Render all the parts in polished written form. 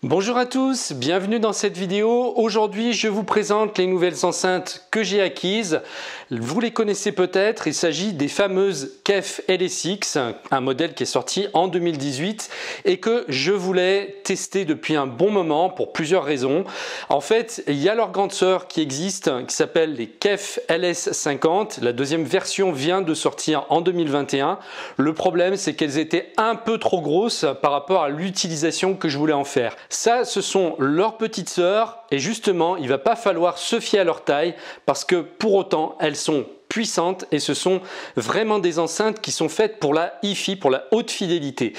Bonjour à tous, bienvenue dans cette vidéo. Aujourd'hui, je vous présente les nouvelles enceintes que j'ai acquises. Vous les connaissez peut-être, il s'agit des fameuses KEF LSX, un modèle qui est sorti en 2018 et que je voulais tester depuis un bon moment pour plusieurs raisons. En fait, il y a leur grande sœur qui existe, qui s'appelle les KEF LS50. La deuxième version vient de sortir en 2021. Le problème, c'est qu'elles étaient un peu trop grosses par rapport à l'utilisation que je voulais en faire. Ça, ce sont leurs petites sœurs et justement, il ne va pas falloir se fier à leur taille parce que pour autant, elles sont puissantes et ce sont vraiment des enceintes qui sont faites pour la hi-fi, pour la haute fidélité.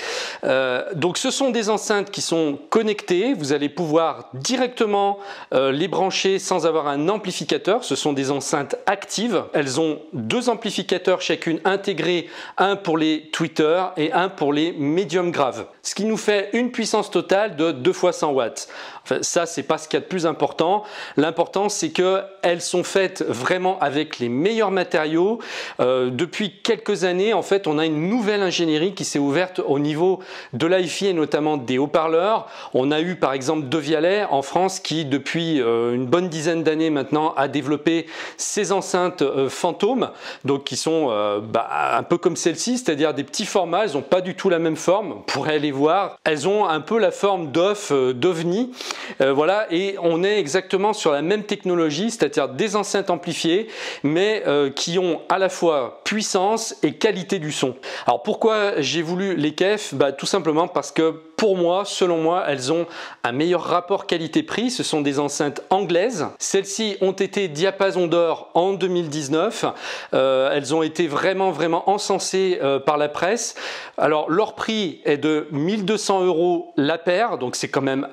Donc ce sont des enceintes qui sont connectées, vous allez pouvoir directement les brancher sans avoir un amplificateur. Ce sont des enceintes actives, elles ont deux amplificateurs chacune intégrés, un pour les tweeters et un pour les médiums graves, ce qui nous fait une puissance totale de 2 fois 100 watts. Enfin, ça, c'est pas ce qu'il y a de plus important. L'important, c'est qu'elles sont faites vraiment avec les meilleurs matériaux. Depuis quelques années, en fait, on a une nouvelle ingénierie qui s'est ouverte au niveau de l'hi-fi et notamment des haut-parleurs. On a eu par exemple Devialet en France qui, depuis une bonne dizaine d'années maintenant, a développé ces enceintes fantômes, donc qui sont un peu comme celle-ci, c'est-à-dire des petits formats. Elles n'ont pas du tout la même forme. On pourrait les voir. Elles ont un peu la forme d'OVNI. Voilà, et on est exactement sur la même technologie, c'est-à-dire des enceintes amplifiées, mais qui ont à la fois puissance et qualité du son. Alors pourquoi j'ai voulu les KEF? Tout simplement parce que pour moi, selon moi, elles ont un meilleur rapport qualité-prix. Ce sont des enceintes anglaises. Celles-ci ont été diapason d'or en 2019. Elles ont été vraiment encensées par la presse. Alors leur prix est de 1 200 € la paire, donc c'est quand même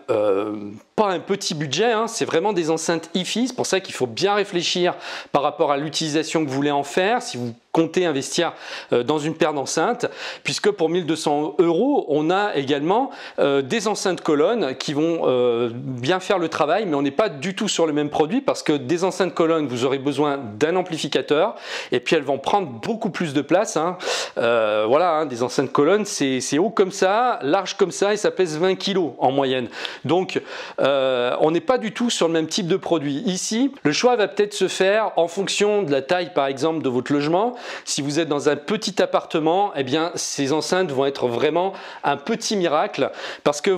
pas un petit budget, hein. C'est vraiment des enceintes hi-fi. C'est pour ça qu'il faut bien réfléchir par rapport à l'utilisation que vous voulez en faire. Si vous comptez investir dans une paire d'enceintes, puisque pour 1 200 €, on a également des enceintes colonnes qui vont bien faire le travail, mais on n'est pas du tout sur le même produit parce que des enceintes colonnes, vous aurez besoin d'un amplificateur et puis elles vont prendre beaucoup plus de place, hein. Voilà, hein, des enceintes colonnes, c'est haut comme ça, large comme ça et ça pèse 20 kg en moyenne. Donc, on n'est pas du tout sur le même type de produit. Ici, le choix va peut-être se faire en fonction de la taille, par exemple, de votre logement. Si vous êtes dans un petit appartement, eh bien, ces enceintes vont être vraiment un petit miracle parce que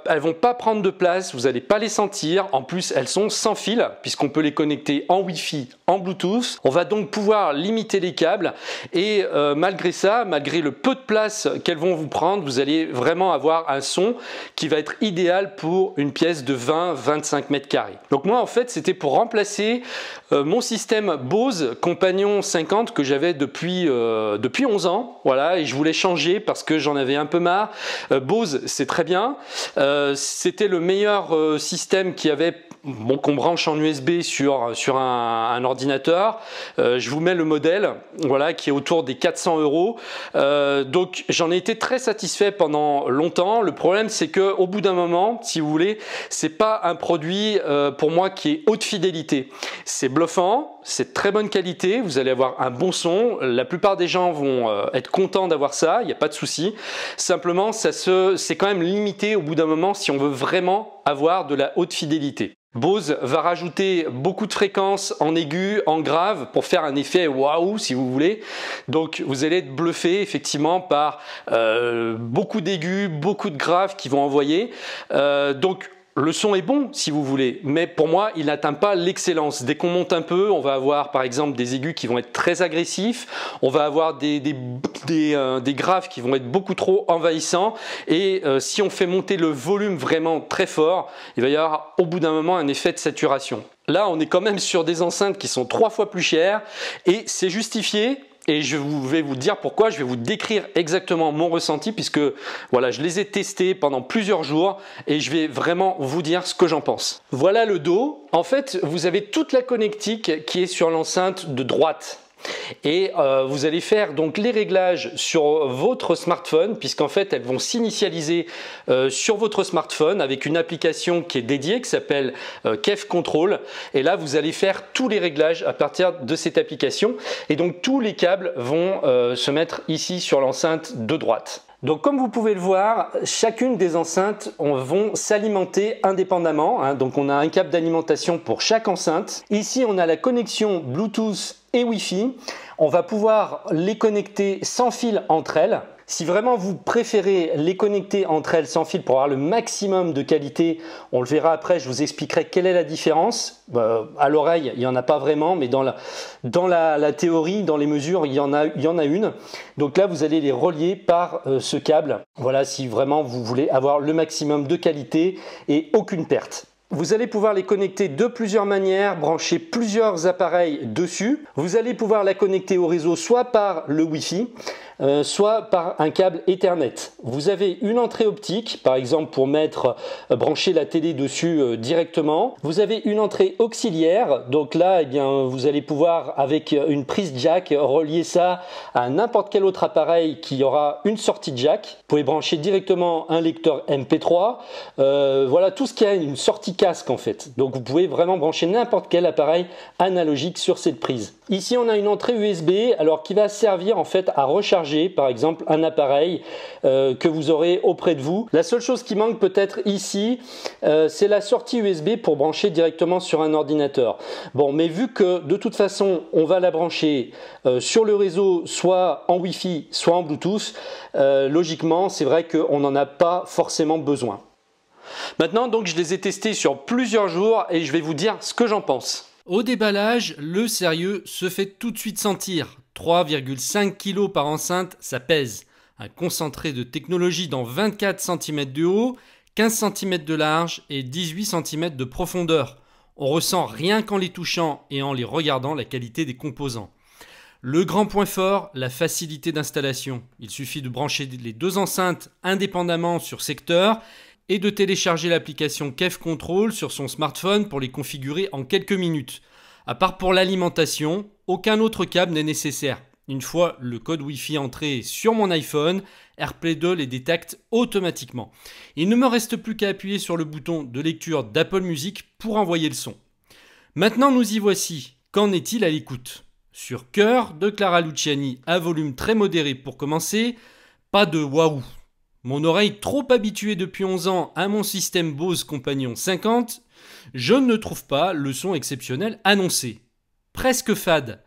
elles vont pas prendre de place, vous n'allez pas les sentir. En plus, elles sont sans fil puisqu'on peut les connecter en Wi-Fi, en Bluetooth. On va donc pouvoir limiter les câbles et malgré ça, malgré le peu de place qu'elles vont vous prendre, vous allez vraiment avoir un son qui va être idéal pour une pièce de 20-25 mètres carrés. Donc moi, en fait, c'était pour remplacer mon système Bose Compagnon 50 que j'avais depuis 11 ans, voilà, et je voulais changer parce que j'en avais un peu marre. Bose, c'est très bien, c'était le meilleur système qui avait, bon, qu'on branche en USB sur un ordinateur. Je vous mets le modèle, voilà, qui est autour des 400 €. Donc j'en ai été très satisfait pendant longtemps. Le problème, c'est que au bout d'un moment, si vous voulez, c'est pas un produit pour moi qui est haute fidélité. C'est bluffant, c'est de très bonne qualité, vous allez avoir un bon son. La plupart des gens vont être contents d'avoir ça, il n'y a pas de souci. Simplement, c'est quand même limité au bout d'un moment si on veut vraiment avoir de la haute fidélité. Bose va rajouter beaucoup de fréquences en aigu, en grave pour faire un effet waouh si vous voulez. Donc vous allez être bluffé effectivement par beaucoup d'aigus, beaucoup de graves qui vont envoyer. Donc le son est bon si vous voulez, mais pour moi il n'atteint pas l'excellence. Dès qu'on monte un peu, on va avoir par exemple des aigus qui vont être très agressifs, on va avoir des graves qui vont être beaucoup trop envahissants et si on fait monter le volume vraiment très fort, il va y avoir au bout d'un moment un effet de saturation. Là on est quand même sur des enceintes qui sont 3 fois plus chères et c'est justifié. Et je vais vous dire pourquoi, je vais vous décrire exactement mon ressenti puisque voilà, je les ai testés pendant plusieurs jours et je vais vraiment vous dire ce que j'en pense. Voilà le dos. En fait, vous avez toute la connectique qui est sur l'enceinte de droite. Et vous allez faire donc les réglages sur votre smartphone puisqu'en fait elles vont s'initialiser sur votre smartphone avec une application qui est dédiée qui s'appelle KEF Control et là vous allez faire tous les réglages à partir de cette application et donc tous les câbles vont se mettre ici sur l'enceinte de droite. Donc comme vous pouvez le voir, chacune des enceintes vont s'alimenter indépendamment, hein. Donc on a un câble d'alimentation pour chaque enceinte. Ici on a la connexion Bluetooth et Wi-Fi. On va pouvoir les connecter sans fil entre elles. Si vraiment vous préférez les connecter entre elles sans fil pour avoir le maximum de qualité, on le verra après, je vous expliquerai quelle est la différence. À l'oreille, il n'y en a pas vraiment, mais dans la théorie, dans les mesures, il y en a une. Donc là, vous allez les relier par ce câble. Voilà, si vraiment vous voulez avoir le maximum de qualité et aucune perte. Vous allez pouvoir les connecter de plusieurs manières, brancher plusieurs appareils dessus. Vous allez pouvoir la connecter au réseau soit par le Wi-Fi, soit par un câble Ethernet. Vous avez une entrée optique, par exemple pour brancher la télé dessus directement. Vous avez une entrée auxiliaire, donc là, eh bien, vous allez pouvoir, avec une prise jack, relier ça à n'importe quel autre appareil qui aura une sortie jack. Vous pouvez brancher directement un lecteur MP3, voilà tout ce qui a une sortie casque en fait. Donc vous pouvez vraiment brancher n'importe quel appareil analogique sur cette prise. Ici, on a une entrée USB, alors qui va servir en fait à recharger par exemple un appareil que vous aurez auprès de vous. La seule chose qui manque peut-être ici, c'est la sortie USB pour brancher directement sur un ordinateur. Bon, mais vu que de toute façon on va la brancher sur le réseau, soit en Wi-Fi, soit en Bluetooth, logiquement c'est vrai qu'on n'en a pas forcément besoin. Maintenant donc je les ai testés sur plusieurs jours et je vais vous dire ce que j'en pense. Au déballage, le sérieux se fait tout de suite sentir. 3,5 kg par enceinte, ça pèse. Un concentré de technologie dans 24 cm de haut, 15 cm de large et 18 cm de profondeur. On ressent rien qu'en les touchant et en les regardant la qualité des composants. Le grand point fort, la facilité d'installation. Il suffit de brancher les deux enceintes indépendamment sur secteur et de télécharger l'application KEF Control sur son smartphone pour les configurer en quelques minutes. À part pour l'alimentation, aucun autre câble n'est nécessaire. Une fois le code Wi-Fi entré sur mon iPhone, AirPlay 2 les détecte automatiquement. Il ne me reste plus qu'à appuyer sur le bouton de lecture d'Apple Music pour envoyer le son. Maintenant nous y voici. Qu'en est-il à l'écoute? Sur Cœur de Clara Luciani à volume très modéré pour commencer, pas de waouh. Mon oreille trop habituée depuis 11 ans à mon système Bose Companion 50, je ne trouve pas le son exceptionnel annoncé. Presque fade,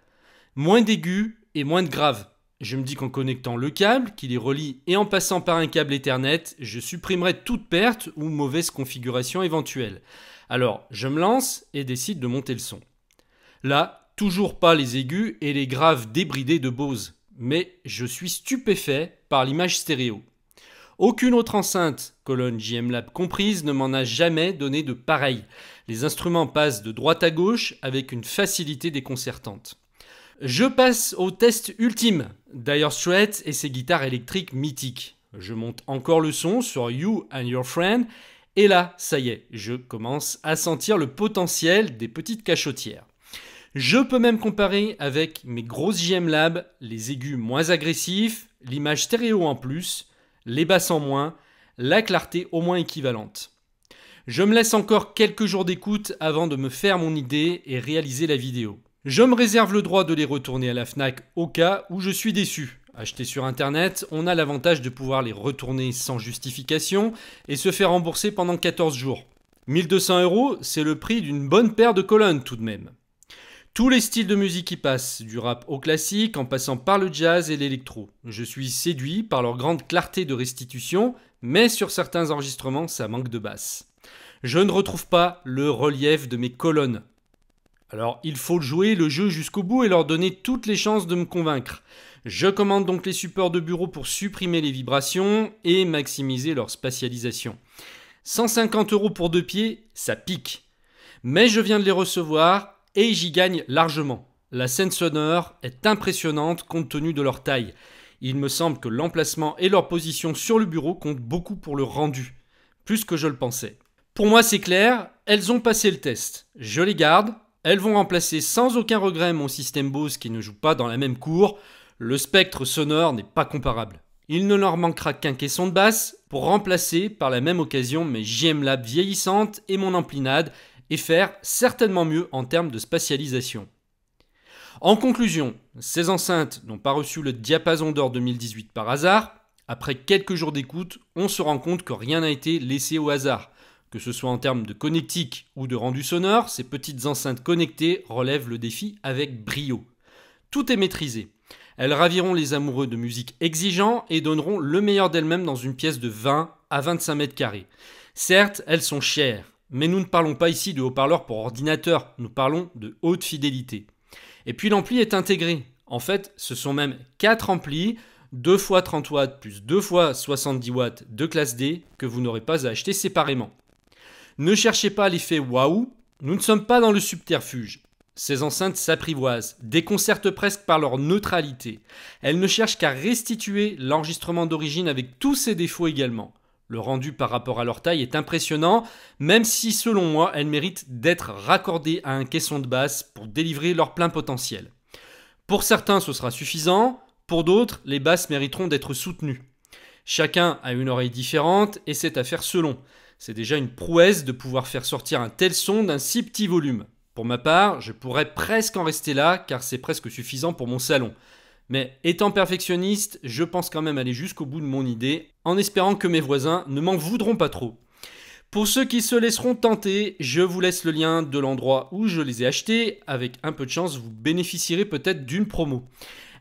moins d'aigus et moins de graves. Je me dis qu'en connectant le câble, qui les relie et en passant par un câble Ethernet, je supprimerai toute perte ou mauvaise configuration éventuelle. Alors, je me lance et décide de monter le son. Là, toujours pas les aigus et les graves débridés de Bose, mais je suis stupéfait par l'image stéréo. Aucune autre enceinte, colonne JM Lab comprise, ne m'en a jamais donné de pareil. Les instruments passent de droite à gauche avec une facilité déconcertante. Je passe au test ultime, Dire Straits et ses guitares électriques mythiques. Je monte encore le son sur You and Your Friend, et là, ça y est, je commence à sentir le potentiel des petites cachotières. Je peux même comparer avec mes grosses JM Lab, les aigus moins agressifs, l'image stéréo en plus, les basses en moins, la clarté au moins équivalente. Je me laisse encore quelques jours d'écoute avant de me faire mon idée et réaliser la vidéo. Je me réserve le droit de les retourner à la Fnac au cas où je suis déçu. Achetés sur internet, on a l'avantage de pouvoir les retourner sans justification et se faire rembourser pendant 14 jours. 1200 €, c'est le prix d'une bonne paire de colonnes tout de même. Tous les styles de musique y passent, du rap au classique en passant par le jazz et l'électro. Je suis séduit par leur grande clarté de restitution, mais sur certains enregistrements, ça manque de basse. Je ne retrouve pas le relief de mes colonnes. Alors, il faut jouer le jeu jusqu'au bout et leur donner toutes les chances de me convaincre. Je commande donc les supports de bureau pour supprimer les vibrations et maximiser leur spatialisation. 150 € pour 2 pieds, ça pique. Mais je viens de les recevoir et j'y gagne largement. La scène sonore est impressionnante compte tenu de leur taille. Il me semble que l'emplacement et leur position sur le bureau comptent beaucoup pour le rendu, plus que je le pensais. Pour moi c'est clair, elles ont passé le test. Je les garde, elles vont remplacer sans aucun regret mon système Bose qui ne joue pas dans la même cour. Le spectre sonore n'est pas comparable. Il ne leur manquera qu'un caisson de basse pour remplacer par la même occasion mes JM Lab vieillissantes et mon amplinade et faire certainement mieux en termes de spatialisation. En conclusion, ces enceintes n'ont pas reçu le diapason d'or 2018 par hasard. Après quelques jours d'écoute, on se rend compte que rien n'a été laissé au hasard. Que ce soit en termes de connectique ou de rendu sonore, ces petites enceintes connectées relèvent le défi avec brio. Tout est maîtrisé. Elles raviront les amoureux de musique exigeants et donneront le meilleur d'elles-mêmes dans une pièce de 20 à 25 mètres carrés. Certes, elles sont chères, mais nous ne parlons pas ici de haut-parleurs pour ordinateur, nous parlons de haute fidélité. Et puis l'ampli est intégré. En fait, ce sont même 4 amplis, 2 x 30 watts plus 2 x 70 watts de classe D que vous n'aurez pas à acheter séparément. Ne cherchez pas l'effet waouh, nous ne sommes pas dans le subterfuge. Ces enceintes s'apprivoisent, déconcertent presque par leur neutralité. Elles ne cherchent qu'à restituer l'enregistrement d'origine avec tous ses défauts également. Le rendu par rapport à leur taille est impressionnant, même si selon moi, elles méritent d'être raccordées à un caisson de basse pour délivrer leur plein potentiel. Pour certains, ce sera suffisant, pour d'autres, les basses mériteront d'être soutenues. Chacun a une oreille différente et c'est à faire selon. C'est déjà une prouesse de pouvoir faire sortir un tel son d'un si petit volume. Pour ma part, je pourrais presque en rester là car c'est presque suffisant pour mon salon. Mais étant perfectionniste, je pense quand même aller jusqu'au bout de mon idée en espérant que mes voisins ne m'en voudront pas trop. Pour ceux qui se laisseront tenter, je vous laisse le lien de l'endroit où je les ai achetés. Avec un peu de chance, vous bénéficierez peut-être d'une promo.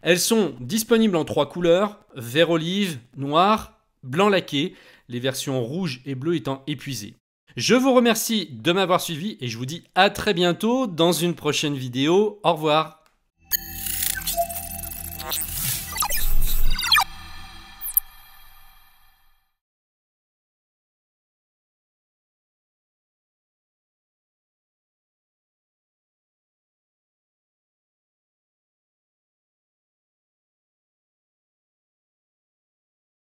Elles sont disponibles en 3 couleurs, vert olive, noir, blanc laqué, les versions rouge et bleu étant épuisées. Je vous remercie de m'avoir suivi et je vous dis à très bientôt dans une prochaine vidéo. Au revoir.